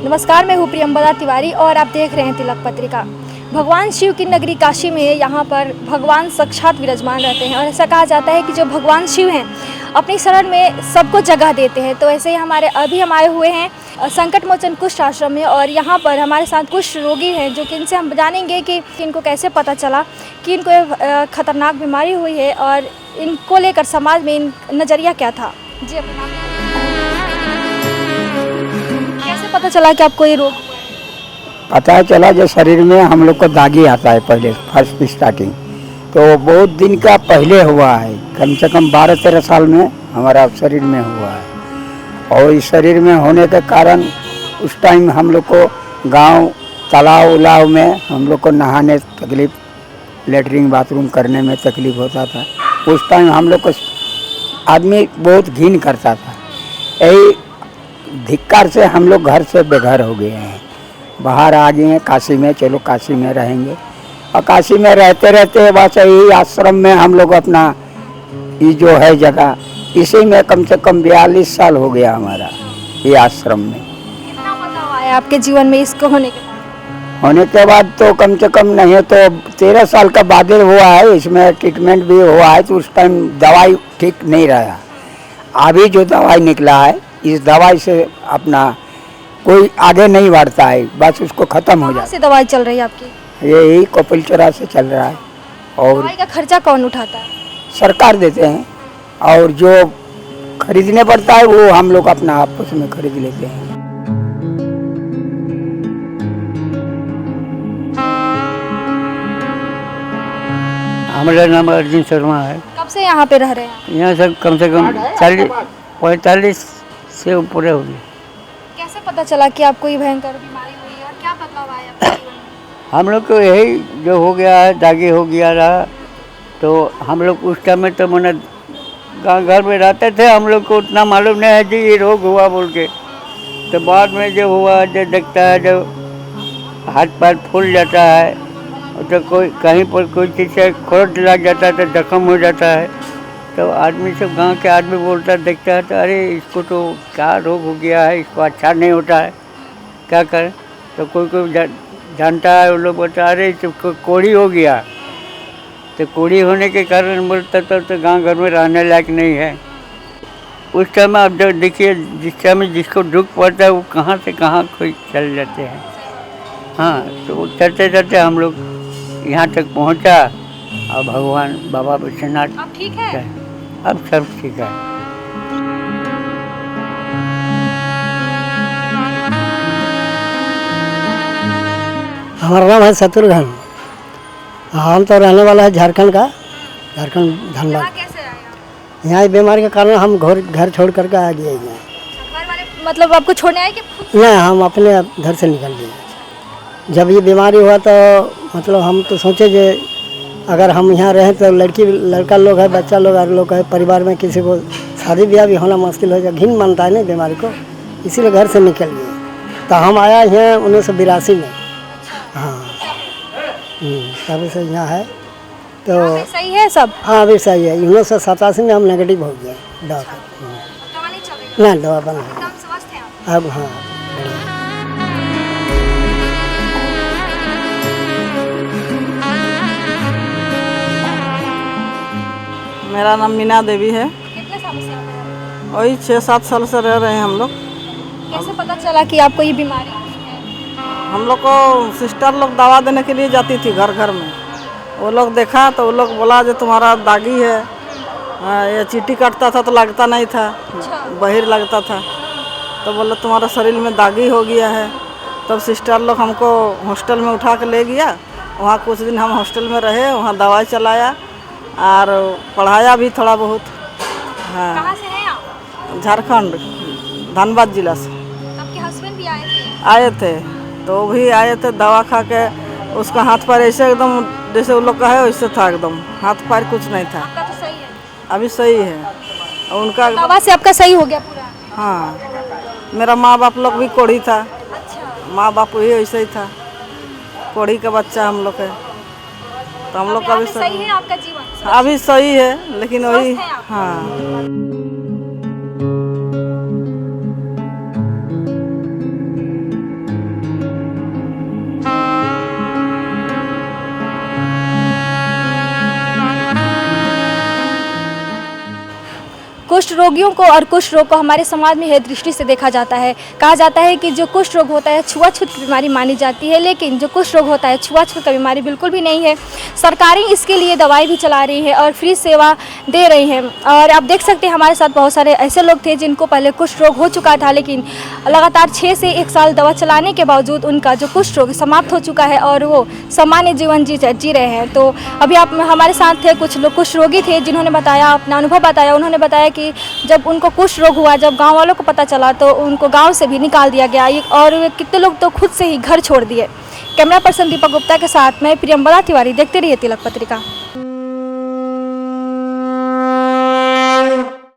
नमस्कार, मैं हूँ प्रियंबदा तिवारी और आप देख रहे हैं तिलक पत्रिका। भगवान शिव की नगरी काशी में यहाँ पर भगवान साक्षात विराजमान रहते हैं और ऐसा कहा जाता है कि जो भगवान शिव हैं अपनी शरण में सबको जगह देते हैं। तो ऐसे ही हम आए हुए हैं संकट मोचन कुष्ठ आश्रम में और यहाँ पर हमारे साथ कुष्ठ रोगी हैं जो कि इनसे हम जानेंगे कि इनको कैसे पता चला कि इनको एक खतरनाक बीमारी हुई है और इनको लेकर समाज में इन नज़रिया क्या था। जी, अपना नाम कैसे पता चला कि आपको ये रोग? पता चला जो शरीर में हम लोग को दागी आता है पहले फर्स्ट स्टार्टिंग, तो बहुत दिन का पहले हुआ है, कम से कम 12-13 साल में हमारा शरीर में हुआ है। और इस शरीर में होने के कारण उस टाइम हम लोग को गांव तालाब उलाव में हम लोग को नहाने तकलीफ, लेटरिन बाथरूम करने में तकलीफ होता था। उस टाइम हम लोग को आदमी बहुत घिन करता था। यही धिक्कार से हम लोग घर से बेघर हो गए हैं, बाहर आ गए हैं काशी में। चलो काशी में रहेंगे, और काशी में रहते रहते बस यही आश्रम में हम लोग अपना ये जो है जगह, इसी में कम से कम 42 साल हो गया हमारा ये आश्रम में। कितना बदलाव आया आपके जीवन में इसको होने के बाद? तो कम से कम नहीं तो 13 साल का बाद हुआ है। इसमें ट्रीटमेंट भी हुआ है, तो उस टाइम दवाई ठीक नहीं रहा। अभी जो दवाई निकला है, इस दवाई से अपना कोई आगे नहीं बढ़ता है, बस उसको ख़त्म हो जाता है। से दवाई चल रही है आपकी? यही कपिलचरा से चल रहा है। और दवाई का खर्चा कौन उठाता है? सरकार देते हैं, और जो खरीदने पड़ता है वो हम लोग अपना आपस में खरीद लेते हैं। हमारा नाम अर्जुन शर्मा है। कब से यहाँ पे रह रहे हैं? यहाँ से कम 45 से ऊपर हो गई। कैसे पता चला कि आपको ये भयंकर बीमारी हुई है और क्या बदलाव आया आपके जीवन में? हम लोग को यही जो हो गया है, दागी हो गया रहा, तो हम लोग उस टाइम में तो मैंने गाँव घर में रहते थे, हम लोग को उतना मालूम नहीं है जी ये रोग हुआ बोल के। तो बाद में जो हुआ, जो देखता है, जो हाथ पैर फूल जाता है, तो कोई कहीं पर कोई चीज़ से खोट लग जाता है तो जख्म हो जाता है, तो आदमी सब गांव के आदमी बोलता देखता है तो अरे इसको तो क्या रोग हो गया है, इसको अच्छा नहीं होता है, क्या करें। तो कोई जानता है, वो लोग बोलता है अरे इसको कोढ़ी हो गया। तो कोढ़ी होने के कारण बोलता तो गांव घर में रहने लायक नहीं है। उस टाइम आप जब देखिए, जिस टाइम में जिसको दुख पड़ता है वो कहाँ से कहाँ कोई चल जाते हैं। हाँ, तो चलते चलते हम लोग यहाँ तक पहुँचा, और भगवान बाबा विश्वनाथ अब ठीक है? अब सब ठीक है। हमारा नाम है शत्रुघ्न। हम तो रहने वाला है झारखंड का, झारखंड धनबाद। कैसे आया? यहाँ बीमारी के कारण हम घर छोड़ करके आ गए हैं। घर वाले मतलब आपको छोड़ने आए कि नहीं, हम अपने घर से निकल गए। जब ये बीमारी हुआ तो मतलब हम तो सोचे कि अगर हम यहाँ रहें तो लड़का लोग है, बच्चा लोग और लोग है, परिवार में किसी को शादी ब्याह भी होना मुश्किल हो जाए, घिन मानता है ना बीमारी को, इसीलिए घर से निकल गए। तो हम आया यहाँ 1982 में। हाँ, तभी से यहाँ है। तो सही है सब? हाँ, अभी सही है। 1987 में हम नेगेटिव हो गए दवा का। दवा नहीं चल रही? नहीं, दवा बंद हो एकदम स्वस्थ हैं आप? अब। हाँ, मेरा नाम मीना देवी है। कितने सालों से आप रह रहे हैं? वही 6-7 साल से रह रहे हैं हम लोग। कैसे पता चला कि आपको ये बीमारी है? हम लोग को सिस्टर लोग दवा देने के लिए जाती थी घर घर में। वो लोग देखा तो वो लोग बोला जो तुम्हारा दागी है, ये चींटी काटता था तो लगता नहीं था, बहिर लगता था, तो बोला तुम्हारा शरीर में दागी हो गया है। तब सिस्टर लोग हमको हॉस्टल में उठा कर ले गया। वहाँ कुछ दिन हम हॉस्टल में रहे, वहाँ दवाई चलाया और पढ़ाया भी थोड़ा बहुत। हाँ। कहाँ से हैं आप? झारखंड, धनबाद जिला से। आपके हस्बैंड भी आए थे? आए थे, तो वो भी आए थे। दवा खा के उसका हाथ पैर ऐसे एकदम जैसे वो लोग का है वैसे था, एकदम हाथ पैर कुछ नहीं था। आपका तो सही है? अभी सही है। और उनका दवा से आपका सही हो गया पूरा? हाँ, मेरा माँ बाप लोग भी कोढ़ी था। अच्छा। माँ बाप भी ऐसे ही था, कोढ़ी का बच्चा हम लोग है। तो हम लोग का भी सही है आपका जीवन? अभी सही है, लेकिन वही। हाँ। रोगियों को और कुष्ठ रोग को हमारे समाज में है दृष्टि से देखा जाता है। कहा जाता है कि जो कुष्ठ रोग होता है छुआछूत की बीमारी मानी जाती है, लेकिन जो कुष्ठ रोग होता है छुआछूत का बीमारी बिल्कुल भी नहीं है। सरकारें इसके लिए दवाई भी चला रही है और फ्री सेवा दे रही हैं। और आप देख सकते हैं हमारे साथ बहुत सारे ऐसे लोग थे जिनको पहले कुष्ठ रोग हो चुका था, लेकिन लगातार 6 से 1 साल दवा चलाने के बावजूद उनका जो कुष्ठ रोग समाप्त हो चुका है और वो सामान्य जीवन जी रहे हैं। तो अभी आप हमारे साथ थे कुछ लोग कुष्ठ रोगी थे जिन्होंने बताया, अपना अनुभव बताया। उन्होंने बताया कि जब उनको कुष्ठ रोग हुआ, जब गाँव वालों को पता चला तो उनको गाँव से भी निकाल दिया गया और कितने लोग तो खुद से ही घर छोड़ दिए। कैमरा पर्सन दीपक गुप्ता के साथ मैं प्रियंवदा तिवारी, देखते रहिए तिलक पत्रिका।